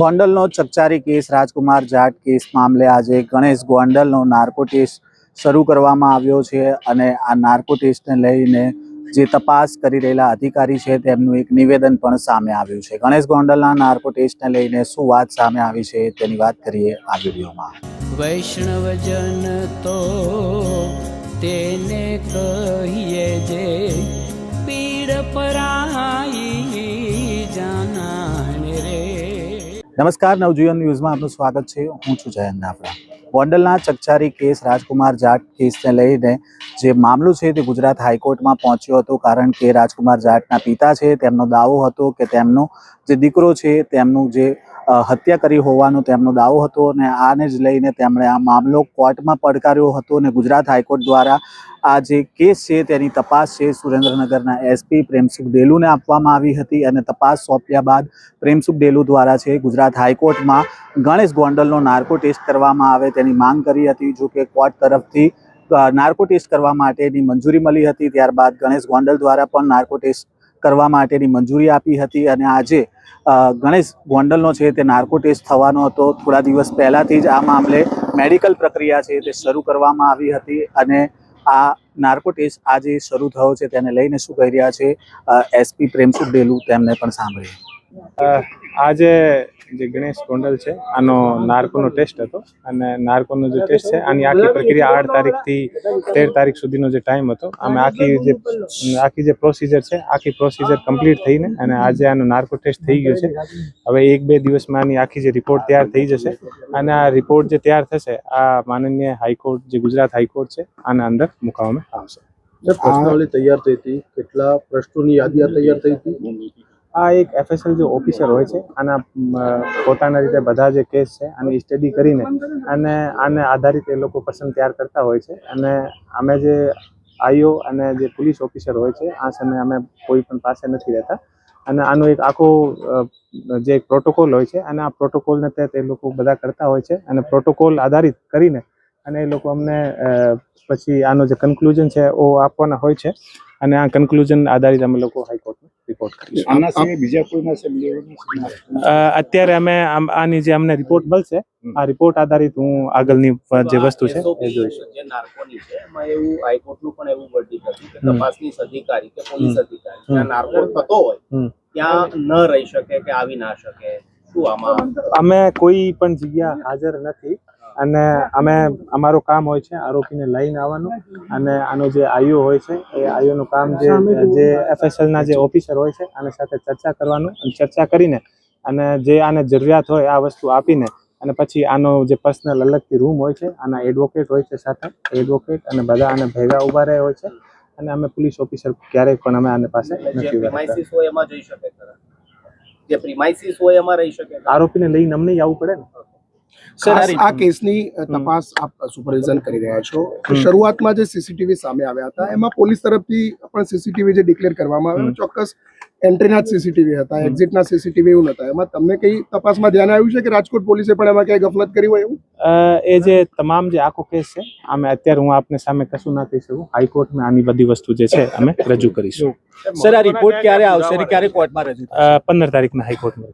ગોંડલનો ચકચારી case રાજકુમાર Jat case મામલે આજે Ganesh ગોંડલનો narco test શરૂ કરવામાં આવ્યો છે અને આ નાર્કો ટેસ્ટને લઈને જે તપાસ કરી રહેલા અધિકારી છે તેમનું એક નિવેદન પણ સામે આવ્યું છે। ગણેશ ગોંડલના નાર્કો ટેસ્ટને લઈને શું વાત સામે આવી છે તેની વાત કરીએ આ વિડીયોમાં। વૈષ્ણવજન તો તેને કહીએ જે પીડ પરાઈ જાનાને રે। નમસ્કાર, નવજીવન ન્યૂઝમાં આપનું સ્વાગત છે। હું છું જયંત નાફરા। ગોંડલના ચકચારી કેસ રાજકુમાર જાટ કેસને લઈને જે મામલો છે તે ગુજરાત હાઈકોર્ટમાં પહોંચ્યો હતો, કારણ કે રાજકુમાર જાટના પિતા છે તેમનો દાવો હતો કે તેમનો જે દીકરો છે તેમનું જે હત્યા કરી હોવાનો તેમનો દાવો હતો અને આને જ લઈને તેમણે આ મામલો કોર્ટમાં પડકાર્યો હતો અને ગુજરાત હાઈકોર્ટ દ્વારા આ જે કેસ છે તેની તપાસ છે સુરેન્દ્રનગરના એસપી પ્રેમસુખ ડેલુને આપવામાં આવી હતી અને તપાસ સોંપ્યા બાદ પ્રેમસુખ ડેલુ દ્વારા છે ગુજરાત હાઈકોર્ટમાં ગણેશ ગોંડલનો નાર્કો ટેસ્ટ કરવામાં આવે તેની માંગ કરી હતી। જો કે કોર્ટ તરફથી નાર્કો ટેસ્ટ કરવા માટેની મંજૂરી મળી હતી, ત્યારબાદ ગણેશ ગોંડલ દ્વારા પણ નાર્કો ટેસ્ટ કરવા માટેની મંજૂરી આપી હતી અને આજે ગણેશ ગોંડલનો છે તે નાર્કો ટેસ્ટ થવાનો હતો। થોડા દિવસ પહેલાંથી જ આ મામલે મેડિકલ પ્રક્રિયા છે તે શરૂ કરવામાં આવી હતી અને આ નાર્કો ટેસ્ટ આજે શરૂ થયો છે તેને લઈને શું કહી રહ્યા છે એસપી પ્રેમસુખ ડેલુ તેમને પણ સાંભળીએ। આજે જે ગણેશ ગોંડલ છે આનો નાર્કોનો ટેસ્ટ હતો અને નાર્કોનો જે ટેસ્ટ છે આની આખી પ્રક્રિયા 8 તારીખથી 13 તારીખ સુધીનો જે ટાઈમ હતો, અમે આખી જે પ્રોસિજર છે આખી પ્રોસિજર કમ્પ્લીટ થઈને અને આજે આનો નાર્કો ટેસ્ટ થઈ ગયો છે। હવે 1-2 દિવસમાં આની આખી જે રિપોર્ટ તૈયાર થઈ જશે અને આ રિપોર્ટ જે તૈયાર થશે આ માનનીય હાઈકોર્ટ જે ગુજરાત હાઈકોર્ટ છે આના અંદર મૂકવામાં આવશે। પ્રશ્નાવલી તૈયાર થઈ હતી, કેટલા પ્રશ્નોની યાદી તૈયાર થઈ હતી? આ એક એફએસએલ જે ઓફિસર હોય છે આના પોતાના રીતે બધા જે કેસ છે આની સ્ટડી કરીને અને આને આધારિત એ લોકો પસંદ તૈયાર કરતા હોય છે અને અમે જે આઈઓ અને જે પોલીસ ઓફિસર હોય છે આ સમયે અમે કોઈ પણ પાસે નથી રહેતા અને આનો એક આખો જે પ્રોટોકોલ હોય છે અને આ પ્રોટોકોલને તે લોકો બધા કરતા હોય છે અને પ્રોટોકોલ આધારિત કરીને અને એ લોકો અમને પછી આનો જે કન્ક્લુઝન છે એ આપવાના હોય છે અને આ કન્ક્લુઝન આધારિત અમે લોકો હાઈકોર્ટમાં રિપોર્ટ કરીશું। આના સિવાય બીજા કોઈના છે? અત્યારે અમે આની જે અમને રિપોર્ટ મળશે આ રિપોર્ટ આધારિત હું આગળની જે વસ્તુ છે એ જોઈશ। જે નાર્કોની છે એમાં એવું હાઈકોર્ટનું પણ એવું વર્ડિક હતું કે તપાસનીશ અધિકારી કે પોલીસ અધિકારી ત્યાં નાર્કો થતો હોય ત્યાં ન રહી શકે કે આવી ના શકે। શું આમાં અમે કોઈ પણ જગ્યા હાજર નથી અને અમે અમારું કામ હોય છે આરોપીને લઈને આવવાનું અને આનો જે આઈઓ હોય છે એ આઈઓનું કામ જે એફએસએલના જે ઓફિસર હોય છે આની સાથે ચર્ચા કરવાનું અને ચર્ચા કરીને અને જે આને જરૂરિયાત હોય આ વસ્તુ આપીને અને પછી આનો જે પર્સનલ અલગથી રૂમ હોય છે આના એડવોકેટ હોય છે, સાથે એડવોકેટ અને બધા આને ભેગા ઊભા રહે હોય છે અને અમે પોલીસ ઓફિસર ક્યારેય પણ અમે આને પાસે નથી પ્રિમાઇસિસ હોય એમાં જઈ શકે ખરા? જે પ્રિમાઇસિસ હોય એમાં રહી શકે? આરોપીને લઈને અમને આવવું પડે ને। આ કેસની તપાસ આપ સુપરવિઝન કરી રહ્યા છો। શરૂઆતમાં જે સીસીટીવી સામે આવ્યા હતા એમાં પોલીસ તરફથી પણ સીસીટીવી જે ડિક્લેર કરવામાં આવ્યા ચોક્કસ એન્ટ્રીના જ સીસીટીવી હતા, એક્ઝિટના સીસીટીવી એવું નતા। એમાં તમને કઈ તપાસમાં ધ્યાન આવ્યું છે કે રાજકોટ પોલીસે પણ એમાં કઈ ગફલત કરી હોય એવું? એ જે તમામ જે આખો કેસ છે અમે અત્યારે હું આપને સામે કશું ના કહી શકું, હાઈકોર્ટમાં આની બધી વસ્તુ જે છે અમે રજૂ કરીશું। સર, આ રિપોર્ટ ક્યારે આવશે અને ક્યારે કોર્ટમાં રજૂ થશે? 15 તારીખના હાઈકોર્ટમાં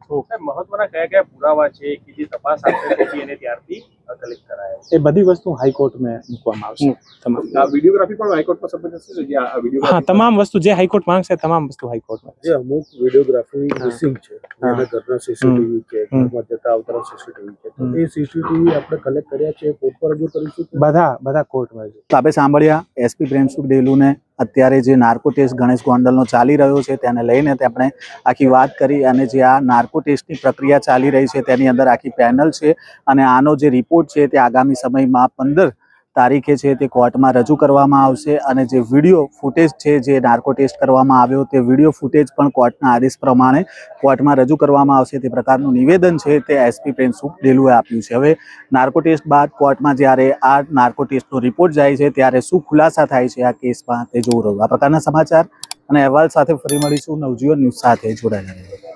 મહત્વના કયા પુરાવા છે કે જે તપાસ આપે એને ત્યારથી કલેક્ટ કરાય? એ બધી વસ્તુ હાઈકોર્ટમાં મૂકવામાં આવશે તમામ। વિડીયોગ્રાફી પણ હાઈકોર્ટમાં સબમિટ થશે કે આ વિડીયો? હા, તમામ વસ્તુ જે હાઈકોર્ટ માંગશે તમામ વસ્તુ હાઈકોર્ટમાં। જે અમુક વિડીયોગ્રાફી મિસિંગ છે, એના ઘરના સીસીટીવી છે, ઘરમાં જતા આવતા સીસીટીવી છે, તો એ સીસીટીવી આપણે કલેક્ટ કર્યા છે, કોર્ટ પર રજૂ કરીશું? બધા કોર્ટમાં છે। તો આપણે સાંભળ્યા એસપી પ્રેમસુખ ડેલુને અત્યારે જે નાર્કો ટેસ્ટ ગણેશ ગોંડલનો ચાલી રહ્યો છે તેને લઈને તેમણે આખી વાત કરી અને જે આ નાર્કો ટેસ્ટની પ્રક્રિયા ચાલી રહી છે તેની અંદર આખી પેનલ છે અને આનો જે રિપોર્ટ છે તે આગામી સમયમાં 15 તારીખે છે તે કોર્ટમાં રજૂ કરવામાં આવશે અને જે વિડીયો ફૂટેજ છે જે નાર્કો ટેસ્ટ કરવામાં આવ્યો તે વિડીયો ફૂટેજ પણ કોર્ટના આદેશ પ્રમાણે કોર્ટમાં રજૂ કરવામાં આવશે તે પ્રકારનું નિવેદન છે તે એસપી પ્રેમસુખ ડેલુએ આપ્યું છે। હવે નાર્કો ટેસ્ટ બાદ કોર્ટમાં જ્યારે આ નાર્કો ટેસ્ટનો રિપોર્ટ જાય છે ત્યારે શું ખુલાસા થાય છે આ કેસમાં તે જોવું રહ્યું। આ પ્રકારના સમાચાર અને અહેવાલ સાથે ફરી મળીશું। નવજીવન ન્યૂઝ સાથે જોડાયેલા રહેજો।